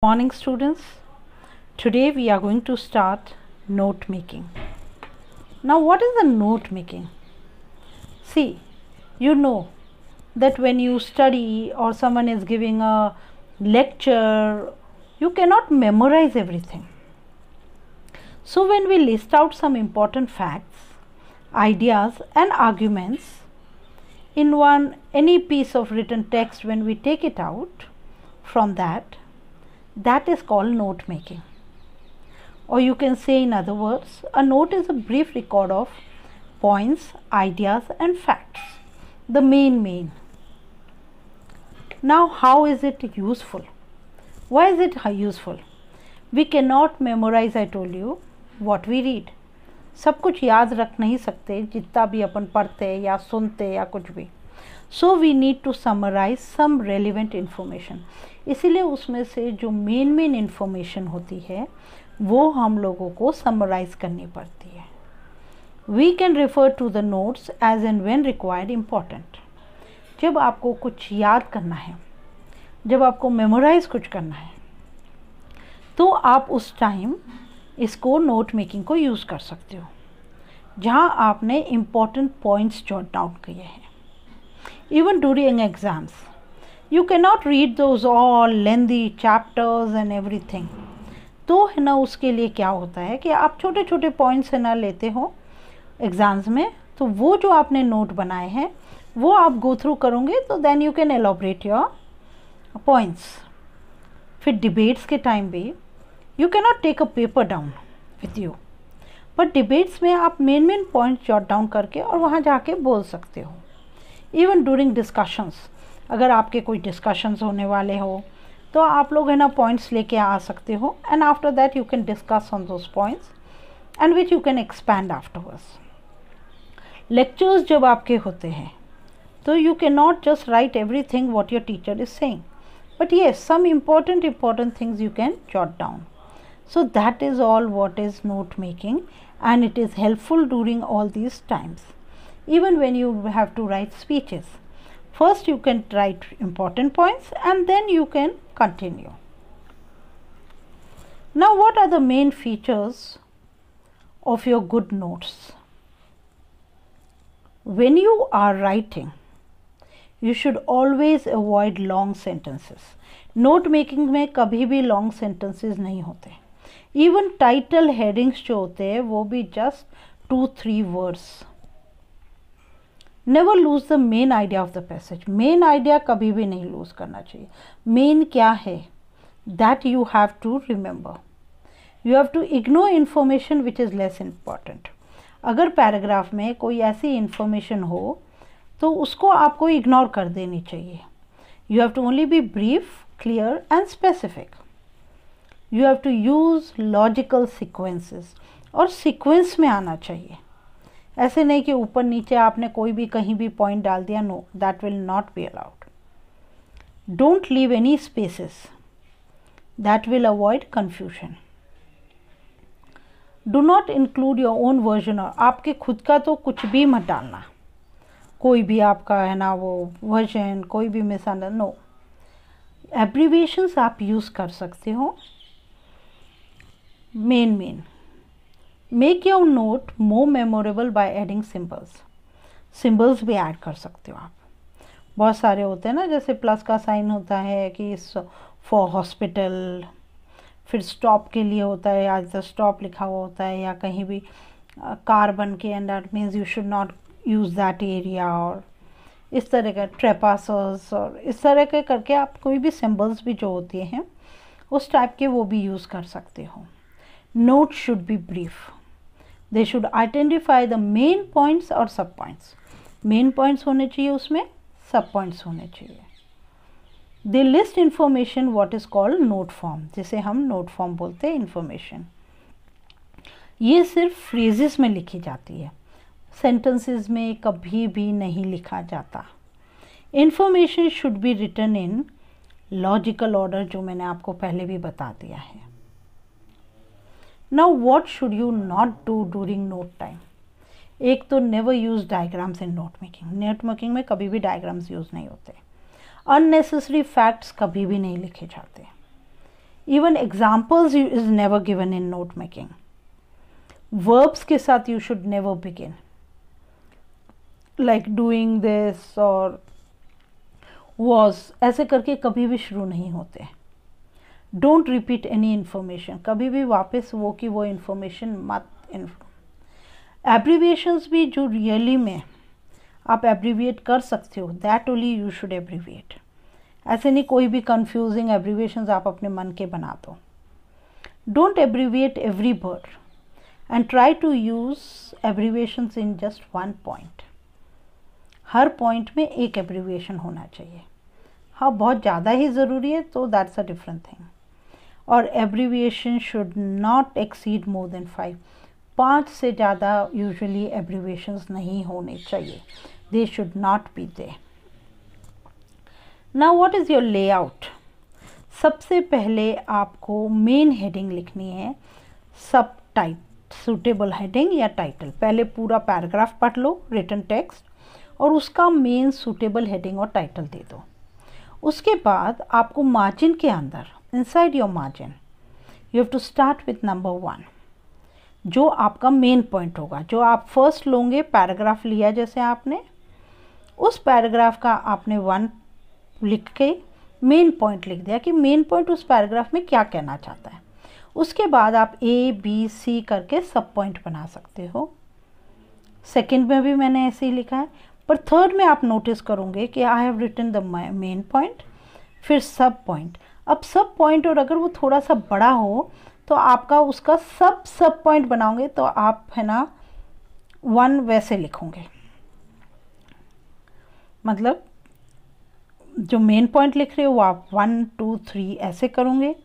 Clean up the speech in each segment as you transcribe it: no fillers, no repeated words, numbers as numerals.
Morning students, today we are going to start note making. Now what is the note making? See, you know that when you study or someone is giving a lecture, you cannot memorize everything. So when we list out some important facts, ideas and arguments in any piece of written text, when we take it out from that is called note making. Or you can say, in other words, a note is a brief record of points, ideas and facts, the main. Now how is it useful? Why is it useful? We cannot memorize, I told you, what we read. सब कुछ याद रख नहीं सकते जितना भी अपन पढ़ते या सुनते या कुछ भी. So we need to summarize some relevant information. इसीलिए उसमें से जो मेन इंफॉर्मेशन होती है वो हम लोगों को समराइज करनी पड़ती है. We can refer to the notes as and when required important. जब आपको कुछ याद करना है, जब आपको मेमोराइज कुछ करना है, तो आप उस टाइम इसको नोट मेकिंग को यूज़ कर सकते हो, जहाँ आपने इम्पॉर्टेंट पॉइंट्स जॉट डाउन किए हैं. Even during exams, you cannot read those all lengthy chapters and everything. तो है ना, उसके लिए क्या होता है कि आप छोटे छोटे पॉइंट्स है ना लेते हो एग्ज़ाम्स में, तो वो जो आपने नोट बनाए हैं वो आप गो थ्रू करोगे तो then you can elaborate your points. फिर डिबेट्स के टाइम भी you can not take a paper down with you, but debates में आप मेन पॉइंट्स जॉट डाउन करके और वहाँ जाके बोल सकते हो. इवन डूरिंग डिस्कशंस, अगर आपके कोई डिस्कशंस होने वाले हो तो आप लोग है ना पॉइंट्स लेके आ सकते हो, and after that you can discuss on those points and which you can expand afterwards. Lectures जब आपके होते हैं तो you can not just write everything what your teacher is saying, but yes some important things you can jot down. So that is all what is note making, and it is helpful during all these times. Even when you have to write speeches, first you can write important points and then you can continue. Now what are the main features of your good notes? When you are writing, you should always avoid long sentences. Note making में कभी भी long sentences नहीं होते. Even title headings जो होते हैं वो भी just 2-3 words. Never lose the main idea of the passage. Main idea कभी भी नहीं lose करना चाहिए. Main क्या है that you have to remember. You have to ignore information which is less important. अगर पैराग्राफ में कोई ऐसी information हो तो उसको आपको ignore कर देनी चाहिए. You have to only be brief, clear and specific. You have to use logical sequences. और sequence में आना चाहिए. ऐसे नहीं कि ऊपर नीचे आपने कोई भी कहीं भी पॉइंट डाल दिया. No, that will not be allowed. Don't leave any spaces, that will avoid confusion. Do not include your own version. और आपके खुद का तो कुछ भी मत डालना, कोई भी आपका है ना वो वर्जन, कोई भी मिसअंडर. नो, एब्रीविएशंस आप यूज़ कर सकते हो. Main make your note more memorable by adding symbols. Symbols भी ऐड कर सकते हो आप. बहुत सारे होते हैं ना, जैसे प्लस का साइन होता है कि फॉर हॉस्पिटल, फिर स्टॉप के लिए होता है, आज द स्टॉप लिखा हुआ होता है, या कहीं भी कार बन के and that means you should not use that area, और इस तरह का ट्रेपासर्स, और इस तरह के करके आप कोई भी सिम्बल्स भी जो होती हैं उस टाइप के वो भी यूज़ कर सकते हो. Note should be brief. They should identify the main points और सब points. Main points होने चाहिए उसमें, सब points होने चाहिए. They list information what is called note form, जिसे हम note form बोलते हैं information. ये सिर्फ phrases में लिखी जाती है, sentences में कभी भी नहीं लिखा जाता. Information should be written in logical order, जो मैंने आपको पहले भी बता दिया है. Now what should you not do during note time? एक तो never use diagrams in note making. Note making में कभी भी diagrams use नहीं होते. Unnecessary facts कभी भी नहीं लिखे जाते. Even examples is never given in note making. Verbs के साथ you should never begin, like doing this और वॉज, ऐसे करके कभी भी शुरू नहीं होते. डोंट रिपीट एनी इन्फॉर्मेशन, कभी भी वापस वो की वो इन्फॉर्मेशन मत. एब्रीविएशंस भी जो रियली में आप एब्रीविएट कर सकते हो, that only you should abbreviate. ऐसे नहीं कोई भी कंफ्यूजिंग एब्रीविएशंस आप अपने मन के बना दो. Don't abbreviate every word and try to use abbreviations in just one point. हर पॉइंट में एक एब्रीविएशन होना चाहिए. हाँ, बहुत ज़्यादा ही ज़रूरी है तो दैट्स अ डिफरेंट थिंग. और abbreviation should not exceed more than 5. 5 से ज़्यादा यूजुअली एब्रीविएशंस नहीं होने चाहिए. They should not be there. Now what is your layout. सबसे पहले आपको मेन हेडिंग लिखनी है, सब टाइप सूटेबल हेडिंग या टाइटल. पहले पूरा पैराग्राफ पढ़ लो रिटन टेक्स्ट और उसका मेन सूटेबल हेडिंग और टाइटल दे दो. उसके बाद आपको मार्जिन के अंदर, inside your margin, you have to start with number 1, जो आपका मेन पॉइंट होगा. जो आप फर्स्ट लोगे, पैराग्राफ लिया जैसे आपने, उस पैराग्राफ का आपने 1 लिख के मेन पॉइंट लिख दिया कि मेन पॉइंट उस पैराग्राफ में क्या कहना चाहता है. उसके बाद आप ABC करके सब पॉइंट बना सकते हो. सेकंड में भी मैंने ऐसे ही लिखा है, पर थर्ड में आप नोटिस करोगे कि I have written the main point, फिर सब पॉइंट. अब सब पॉइंट और अगर वो थोड़ा सा बड़ा हो तो आपका उसका सब पॉइंट बनाओगे तो आप है ना 1 वैसे लिखोगे. मतलब जो मेन पॉइंट लिख रहे हो वो आप 1 2 3 ऐसे करोगे.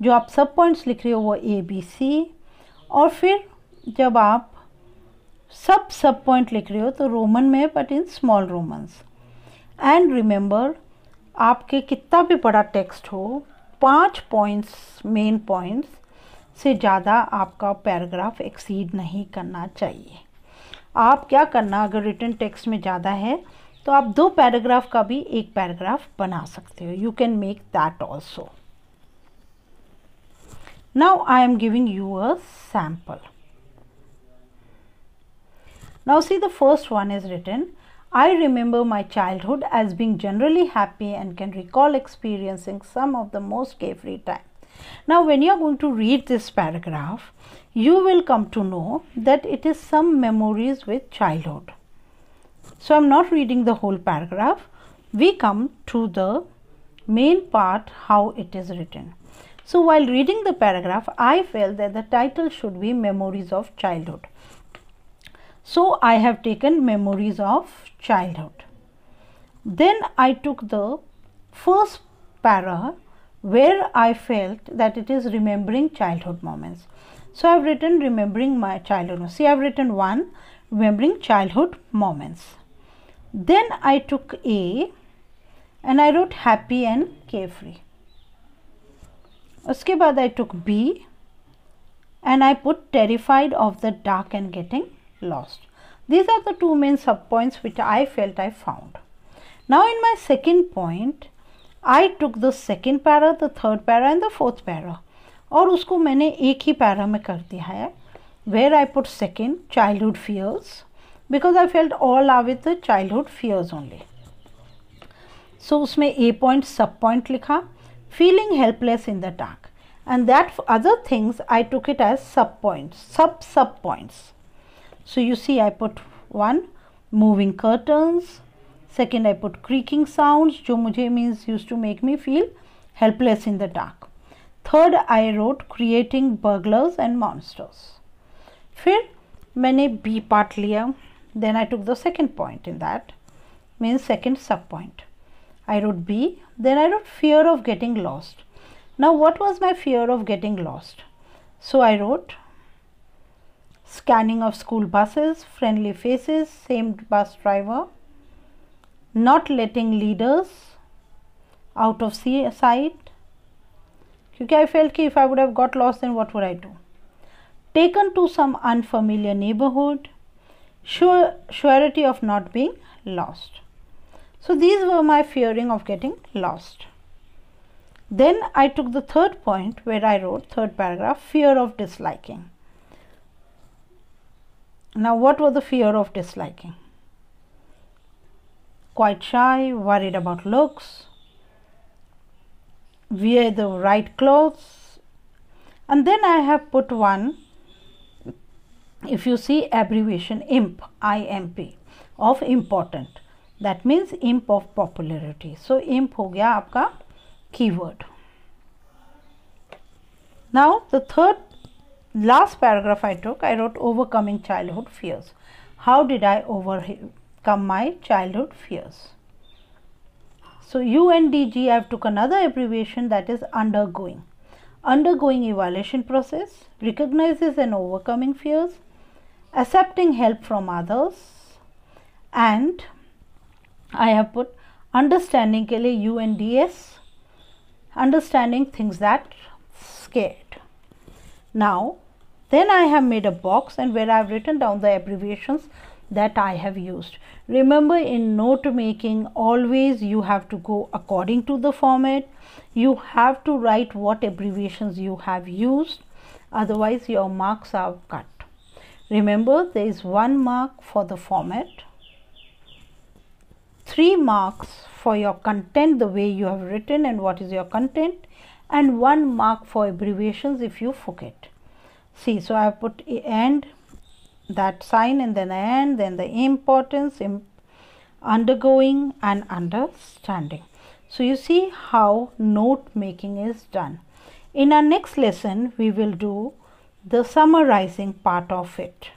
जो आप सब पॉइंट्स लिख रहे हो वो ABC. और फिर जब आप सब पॉइंट लिख रहे हो तो रोमन में, but in small Romans. And remember, आपके कितना भी बड़ा टेक्स्ट हो, 5 पॉइंट्स मेन पॉइंट्स से ज़्यादा आपका पैराग्राफ एक्सीड नहीं करना चाहिए. आप क्या करना, अगर रिटन टेक्स्ट में ज़्यादा है तो आप 2 पैराग्राफ का भी एक पैराग्राफ बना सकते हो. You can make that also. Now I am giving you a sample. Now see, the first one is written, I remember my childhood as being generally happy and can recall experiencing some of the most carefree time. Now when you are going to read this paragraph, you will come to know that it is some memories with childhood. So I am not reading the whole paragraph. We come to the main part, how it is written. So while reading the paragraph, I felt that the title should be Memories of Childhood. So I have taken memories of childhood. Then I took the first para where I felt that it is remembering childhood moments. So I have written remembering my childhood. See, I have written 1, remembering childhood moments. Then I took A and I wrote happy and carefree. उसके बाद I took B and I put terrified of the dark and getting lost. These are the 2 main subpoints which I felt I found. Now in my second point, I took the second para, the third para and the fourth para और उसको मैंने एक ही para में कर दिया है, where I put second childhood fears because I felt all are with the childhood fears only. So उसमें A point sub point लिखा, feeling helpless in the dark, and that other things I took it as sub points, sub points. So you see, I put 1 moving curtains, second I put creaking sounds जो मुझे means used to make me feel helpless in the dark. Third I wrote creating burglars and monsters. फिर मैंने B part लिया, then I took the second point in that, means second sub point. I wrote B, then I wrote fear of getting lost. Now what was my fear of getting lost? So I wrote scanning of school buses, friendly faces, same bus driver, not letting leaders out of sight, क्योंकि I felt कि if I would have got lost then what would I do? Taken to some unfamiliar neighborhood, surety of not being lost. So these were my fearing of getting lost. Then I took the third point where I wrote, third paragraph, fear of disliking. Now what was the fear of disliking? Quite shy, worried about looks, wear the right clothes. And then I have put one, if you see abbreviation IMP, IMP, of important. That means imp of popularity. So imp हो गया आपका keyword. Now the third last paragraph I took, I wrote overcoming childhood fears. How did I overcome my childhood fears? So UNDG, I have took another abbreviation, that is undergoing. Undergoing evaluation process, recognizes and overcoming fears, accepting help from others, and I have put understanding के लिए UNDS, understanding things that scared. Now then I have made a box and where I have written down the abbreviations that I have used. Remember, in note making always you have to go according to the format. You have to write what abbreviations you have used, otherwise your marks are cut. Remember, there is 1 mark for the format, 3 marks for your content, the way you have written and what is your content, and 1 mark for abbreviations if you forget. See, so I have put and, that sign, and then and, then the importance, undergoing and understanding. So you see how note making is done. In our next lesson, we will do the summarizing part of it.